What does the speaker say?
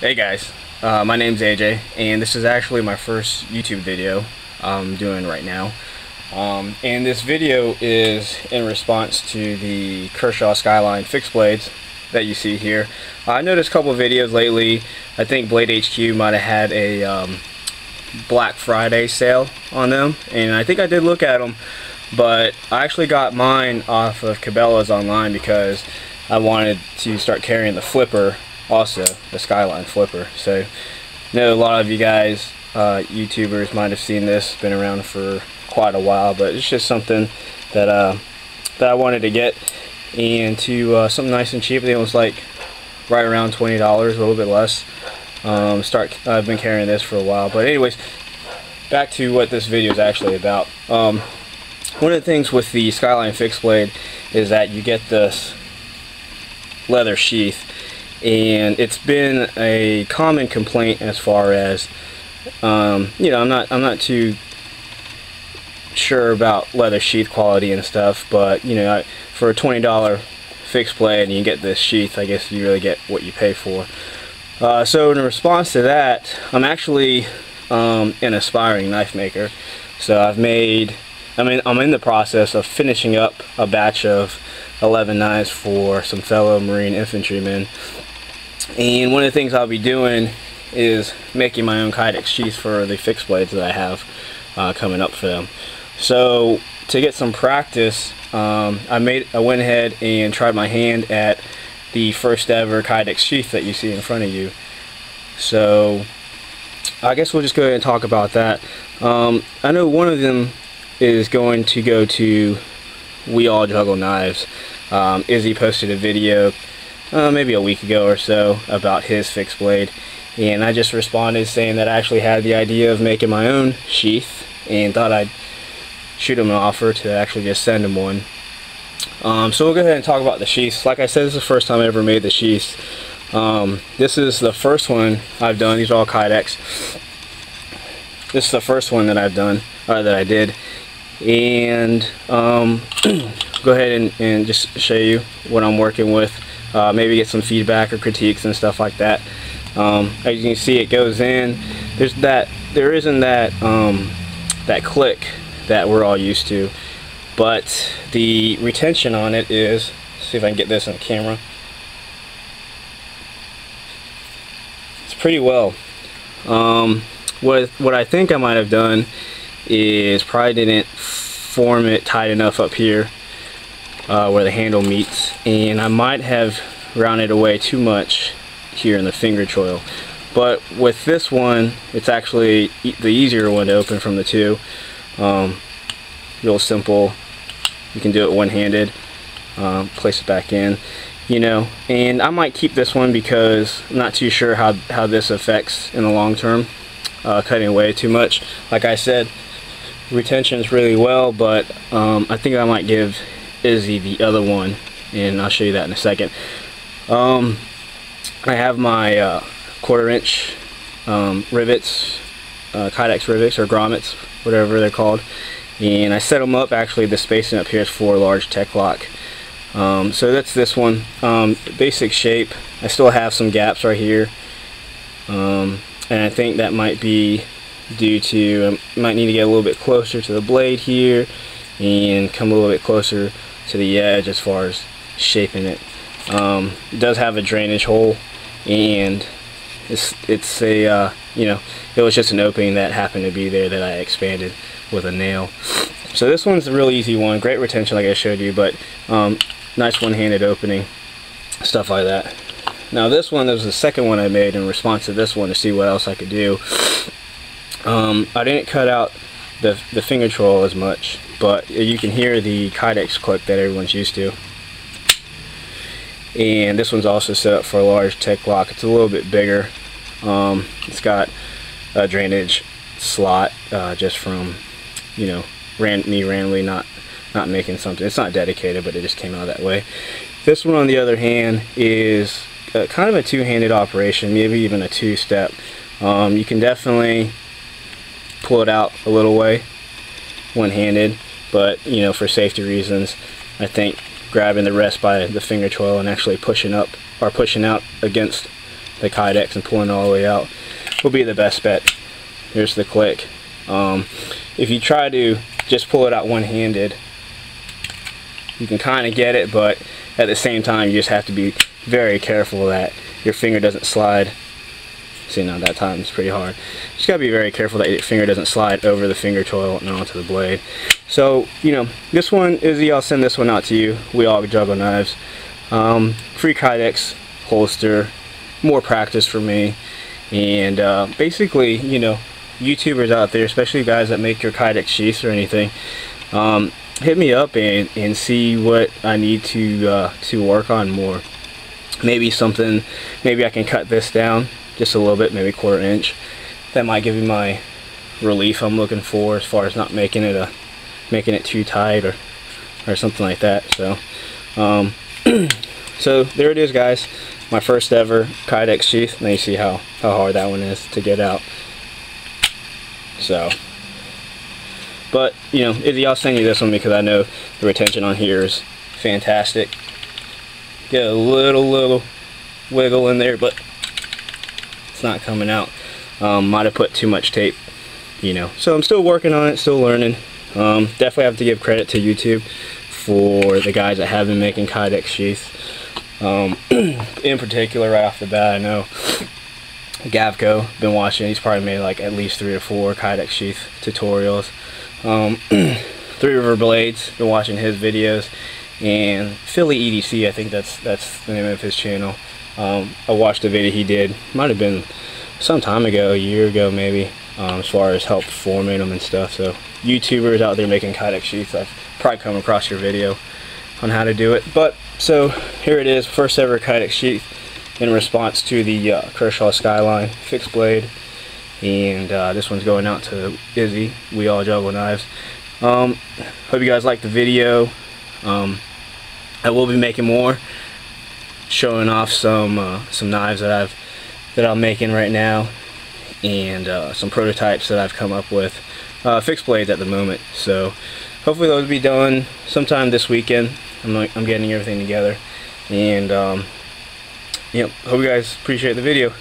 Hey guys, my name's AJ, and this is actually my first YouTube video I'm doing right now. And this video is in response to the Kershaw Skyline fixed blades that you see here. I noticed a couple of videos lately. I think Blade HQ might have had a Black Friday sale on them, and I think I did look at them, but I actually got mine off of Cabela's online because I wanted to start carrying the flipper also, the Skyline flipper. So I know a lot of you guys, YouTubers, might have seen this, been around for quite a while, but it's just something that I wanted to get, and to something nice and cheap. I think it was like right around $20, a little bit less. I've been carrying this for a while, but anyways, back to what this video is actually about. One of the things with the Skyline fixed blade is that you get this leather sheath, and it's been a common complaint as far as you know, I'm not too sure about leather sheath quality and stuff, but you know, for a $20 fixed blade and you get this sheath, I guess you really get what you pay for. So in response to that, I'm actually an aspiring knife maker. So I'm in the process of finishing up a batch of 11 knives for some fellow Marine Infantrymen. And one of the things I'll be doing is making my own Kydex Sheath for the fixed blades that I have coming up for them. So to get some practice, I went ahead and tried my hand at the first ever Kydex Sheath that you see in front of you. So I guess we'll just go ahead and talk about that. I know one of them is going to go to WeAllJuggleKnives. Izzy posted a video maybe a week ago or so about his fixed blade, and I just responded saying that I actually had the idea of making my own sheath and thought I'd shoot him an offer to actually just send him one. So we'll go ahead and talk about the sheaths. Like I said, this is the first time I ever made the sheaths. This is the first one I've done. These are all Kydex. This is the first one that I've done, that I did, and go ahead and just show you what I'm working with. Maybe get some feedback or critiques and stuff like that. As you can see, it goes in. There isn't that click that we're all used to, but the retention on it is, see if I can get this on camera, it's pretty well. What I think I might have done is probably didn't form it tight enough up here where the handle meets, and I might have rounded away too much here in the finger choil. But with this one, it's actually the easier one to open from the two. Real simple. You can do it one-handed. Place it back in, you know. And I might keep this one because I'm not too sure how this affects in the long term, cutting away too much. Like I said, retention's really well, but I think I might give Izzy the other one, and I'll show you that in a second. I have my 1/4 inch rivets, Kydex rivets or grommets, whatever they're called, and I set them up. Actually, the spacing up here is for large tech lock. So that's this one. Basic shape. I still have some gaps right here, and I think that might be due to I might need to get a little bit closer to the blade here and come a little bit closer to the edge as far as shaping it. It does have a drainage hole, and it's a you know, it was just an opening that happened to be there that I expanded with a nail. So this one's a real easy one, great retention like I showed you, but nice one-handed opening, stuff like that. Now this one, was the second one I made in response to this one to see what else I could do. I didn't cut out the finger choil as much, but you can hear the Kydex click that everyone's used to. And this one's also set up for a large tech lock. It's a little bit bigger. It's got a drainage slot just from, you know, me randomly not making something. It's not dedicated, but it just came out that way. This one, on the other hand, is kind of a two-handed operation, maybe even a two-step. You can definitely pull it out a little way one-handed, but you know, for safety reasons, I think grabbing the rest by the finger choil and actually pushing up or pushing out against the Kydex and pulling it all the way out will be the best bet. Here's the click. If you try to just pull it out one-handed, you can kind of get it, but at the same time you just have to be very careful that your finger doesn't slide. See, now that time it's pretty hard. Just gotta be very careful that your finger doesn't slide over the finger choil and onto the blade. So, you know, this one, Izzy, I'll send this one out to you. WeAllJuggleKnives. Free Kydex holster, more practice for me, and basically, you know, YouTubers out there, especially guys that make your Kydex sheaths or anything, hit me up and see what I need to work on more. Maybe something, maybe I can cut this down just a little bit, maybe 1/4 inch. That might give me my relief I'm looking for, as far as not making it too tight or something like that. So so there it is, guys, my first ever Kydex sheath. Now you see how hard that one is to get out. So, but you know, Izzy, I'll send you this one because I know the retention on here is fantastic. Get a little wiggle in there, but it's not coming out. Might have put too much tape, you know. So I'm still working on it, still learning. Definitely have to give credit to YouTube for the guys that have been making Kydex sheaths. In particular, right off the bat, I know Gavco, been watching, he's probably made like at least 3 or 4 Kydex sheath tutorials. 3 River Blades, been watching his videos, and Philly EDC, I think that's the name of his channel. I watched a video he did, might have been some time ago, a year ago maybe, as far as help forming them and stuff. So YouTubers out there making Kydex sheaths, I've probably come across your video on how to do it. But so here it is, first ever Kydex sheath in response to the Kershaw Skyline fixed blade, and this one's going out to Izzy, WeAllJuggleKnives. Hope you guys liked the video. I will be making more, showing off some knives that I'm making right now, and some prototypes that I've come up with, fixed blades at the moment. So hopefully those will be done sometime this weekend. I'm getting everything together, and you know, hope you guys appreciate the video.